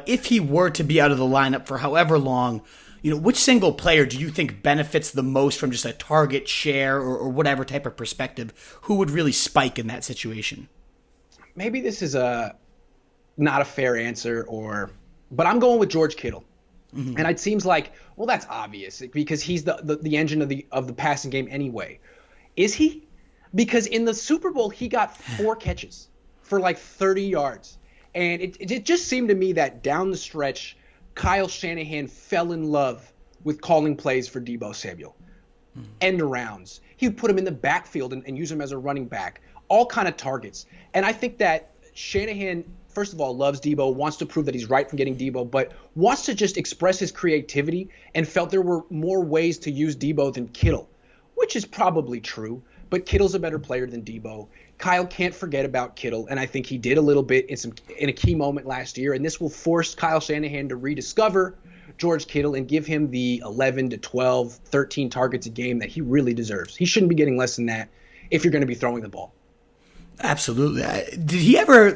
but if he were to be out of the lineup for however long, which single player do you think benefits the most from just a target share or whatever type of perspective? Who would really spike in that situation? Maybe this is not a fair answer, but I'm going with George Kittle. Mm-hmm. And it seems like, well, that's obvious because he's the engine of the passing game anyway. Is he? Because in the Super Bowl, he got 4 catches for like 30 yards. And it just seemed to me that down the stretch, Kyle Shanahan fell in love with calling plays for Deebo Samuel. End arounds. He would put him in the backfield and use him as a running back. All kind of targets. And I think that Shanahan, first of all, loves Deebo, wants to prove that he's right from getting Deebo, but wants to just express his creativity and felt there were more ways to use Deebo than Kittle, which is probably true. But Kittle's a better player than Deebo. Kyle can't forget about Kittle, and I think he did a little bit in a key moment last year, and this will force Kyle Shanahan to rediscover George Kittle and give him the 11 to 12, 13 targets a game that he really deserves. He shouldn't be getting less than that if you're going to be throwing the ball. Absolutely. Did he ever,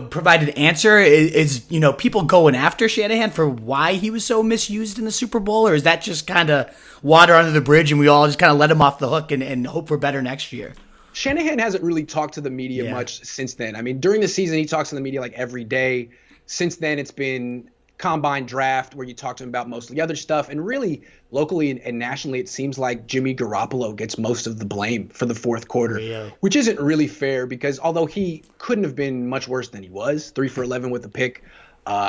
provide an answer? Is people going after Shanahan for why he was so misused in the Super Bowl, or is that just kind of water under the bridge and we all just kind of let him off the hook and hope for better next year? Shanahan hasn't really talked to the media much since then. I mean, during the season, he talks to the media like every day. Since then, it's been combine draft where you talk to him about most of the other stuff. And really, locally and nationally, it seems like Jimmy Garoppolo gets most of the blame for the fourth quarter, which isn't really fair because although he couldn't have been much worse than he was, 3 for 11 with a pick,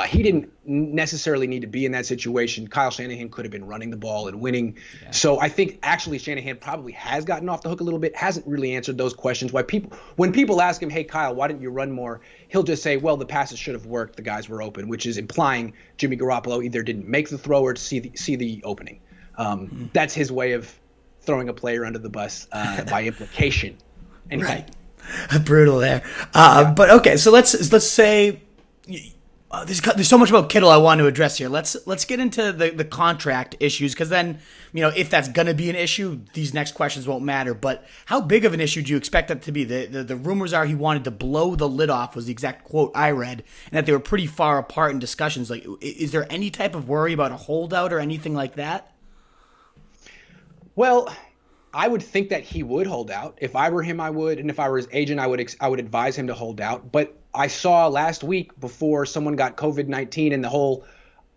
he didn't necessarily need to be in that situation. Kyle Shanahan could have been running the ball and winning. Yeah. So I think actually Shanahan probably has gotten off the hook a little bit, hasn't really answered those questions. When people ask him, hey, Kyle, why didn't you run more? He'll just say, well, the passes should have worked. The guys were open, which is implying Jimmy Garoppolo either didn't make the throw or see the opening. That's his way of throwing a player under the bus by implication. Anyway. Right. Brutal there. But okay, so let's say there's so much about Kittle I want to address here. Let's get into the contract issues because then, if that's going to be an issue, these next questions won't matter. But how big of an issue do you expect that to be? The rumors are he wanted to blow the lid off was the exact quote I read, and that they were pretty far apart in discussions. Like, is there any type of worry about a holdout or anything like that? Well, I would think that he would hold out. If I were him, I would. And if I were his agent, I would advise him to hold out. But I saw last week before someone got COVID-19 and the whole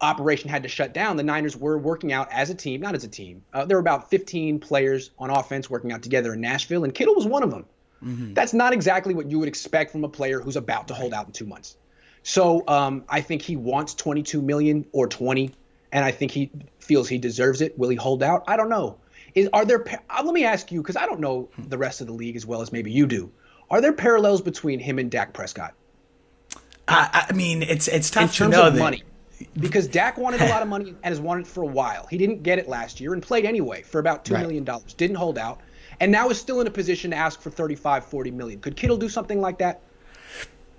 operation had to shut down, the Niners were working out as a team, not as a team. There were about 15 players on offense working out together in Nashville, and Kittle was one of them. Mm-hmm. That's not exactly what you would expect from a player who's about to hold out in 2 months. So I think he wants $22 million or 20, and I think he feels he deserves it. Will he hold out? I don't know. Let me ask you, because I don't know the rest of the league as well as maybe you do. Are there parallels between him and Dak Prescott? I mean, it's tough to know in terms of money, because Dak wanted a lot of money and has wanted it for a while. He didn't get it last year and played anyway for about $2 million. Didn't hold out, and now is still in a position to ask for $35-40 million. Could Kittle do something like that?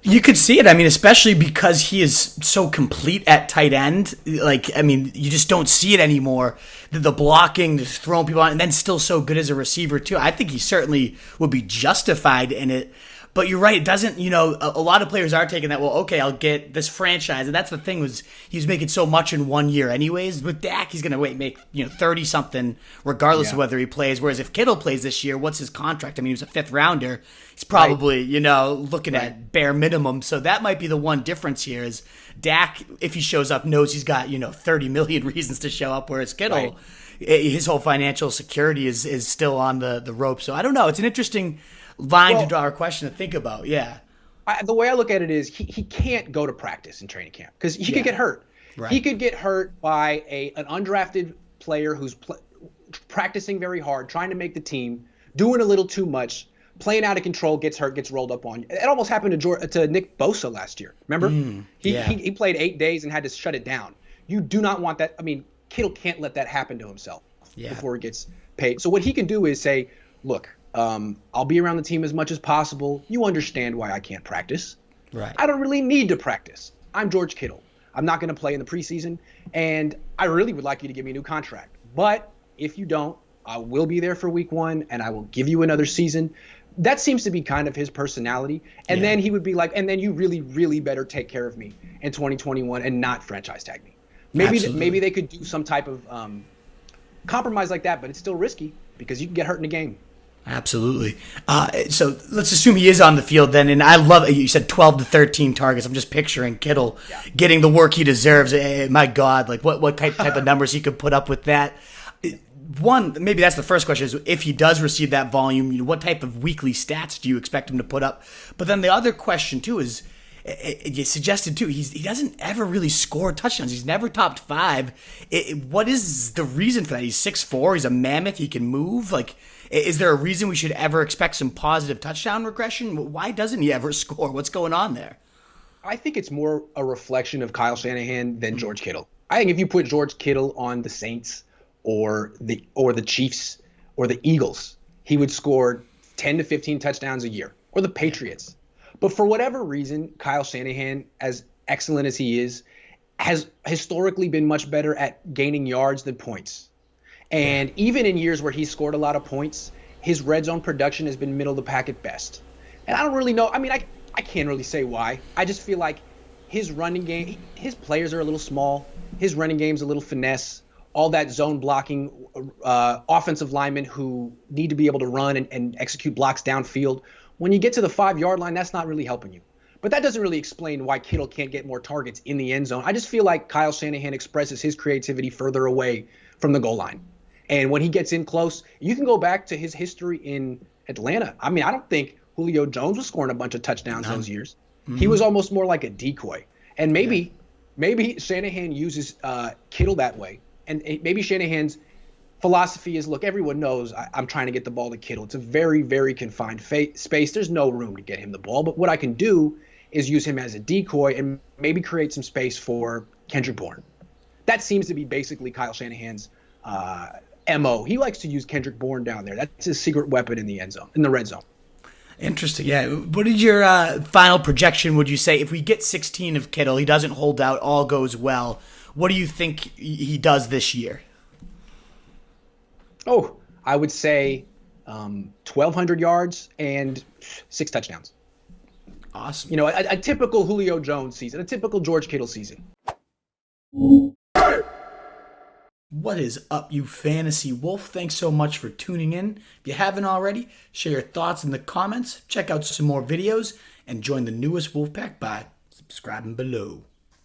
You could see it. I mean, especially because he is so complete at tight end. You just don't see it anymore. The blocking, just throwing people on, and then still so good as a receiver, too. I think he certainly would be justified in it. But you're right. It doesn't, a lot of players are taking that, well, okay, I'll get this franchise. And that's the thing was he was making so much in 1 year anyways. With Dak, he's going to make 30-something regardless of whether he plays. Whereas if Kittle plays this year, what's his contract? I mean, he was a 5th rounder. He's probably, looking at bare minimum. So that might be the one difference here is Dak, if he shows up, knows he's got, 30 million reasons to show up. Whereas Kittle, his whole financial security is still on the rope. So I don't know. It's an interesting line to draw a question to think about. The way I look at it is he can't go to practice in training camp because he could get hurt. Right. He could get hurt by an undrafted player who's practicing very hard, trying to make the team, doing a little too much, playing out of control, gets hurt, gets rolled up on. It almost happened to Nick Bosa last year. Remember? He played 8 days and had to shut it down. You do not want that. I mean, Kittle can't let that happen to himself before he gets paid. So what he can do is say, look, I'll be around the team as much as possible. You understand why I can't practice. Right. I don't really need to practice. I'm George Kittle. I'm not going to play in the preseason, and I really would like you to give me a new contract. But if you don't, I will be there for week 1, and I will give you another season. That seems to be kind of his personality. And Yeah, then he would be like, and then you really, really better take care of me in 2021 and not franchise tag me. Maybe absolutely. they could do some type of compromise like that, but it's still risky because you can get hurt in a game. Absolutely. So let's assume he is on the field then. And I love you said 12 to 13 targets. I'm just picturing Kittle Yeah. getting the work he deserves. My God, like what type of numbers he could put up with that. One, maybe that's the first question is if he does receive that volume, what type of weekly stats do you expect him to put up? But then the other question too is, you suggested too, he doesn't ever really score touchdowns. He's never topped 5. What is the reason for that? He's 6'4". He's a mammoth. He can move. Like, is there a reason we should ever expect some positive touchdown regression? Why doesn't he ever score? What's going on there? I think it's more a reflection of Kyle Shanahan than George Kittle. I think if you put George Kittle on the Saints or the Chiefs or the Eagles, he would score 10 to 15 touchdowns a year, or the Patriots. But for whatever reason, Kyle Shanahan, as excellent as he is, has historically been much better at gaining yards than points. And even in years where he scored a lot of points, his red zone production has been middle of the pack at best. And I don't really know. I mean, I can't really say why. I just feel like his running game, his players are a little small. His running game's a little finesse. All that zone blocking, offensive linemen who need to be able to run and execute blocks downfield. When you get to the 5-yard line, that's not really helping you. But that doesn't really explain why Kittle can't get more targets in the end zone. I just feel like Kyle Shanahan expresses his creativity further away from the goal line. And when he gets in close, you can go back to his history in Atlanta. I mean, I don't think Julio Jones was scoring a bunch of touchdowns those years. Mm-hmm. He was almost more like a decoy. And maybe Shanahan uses Kittle that way. And maybe Shanahan's philosophy is, look, everyone knows I'm trying to get the ball to Kittle. It's a very, very confined space. There's no room to get him the ball. But what I can do is use him as a decoy and maybe create some space for Kendrick Bourne. That seems to be basically Kyle Shanahan's MO. He likes to use Kendrick Bourne down there. That's his secret weapon in the end zone, in the red zone. Interesting. Yeah. What is your final projection? Would you say if we get 16 of Kittle, he doesn't hold out, all goes well? What do you think he does this year? Oh, I would say 1,200 yards and 6 touchdowns. Awesome. You know, a typical Julio Jones season, a typical George Kittle season. What is up, you Fantasy Wolf? Thanks so much for tuning in. If you haven't already, share your thoughts in the comments, check out some more videos, and join the newest Wolfpack by subscribing below.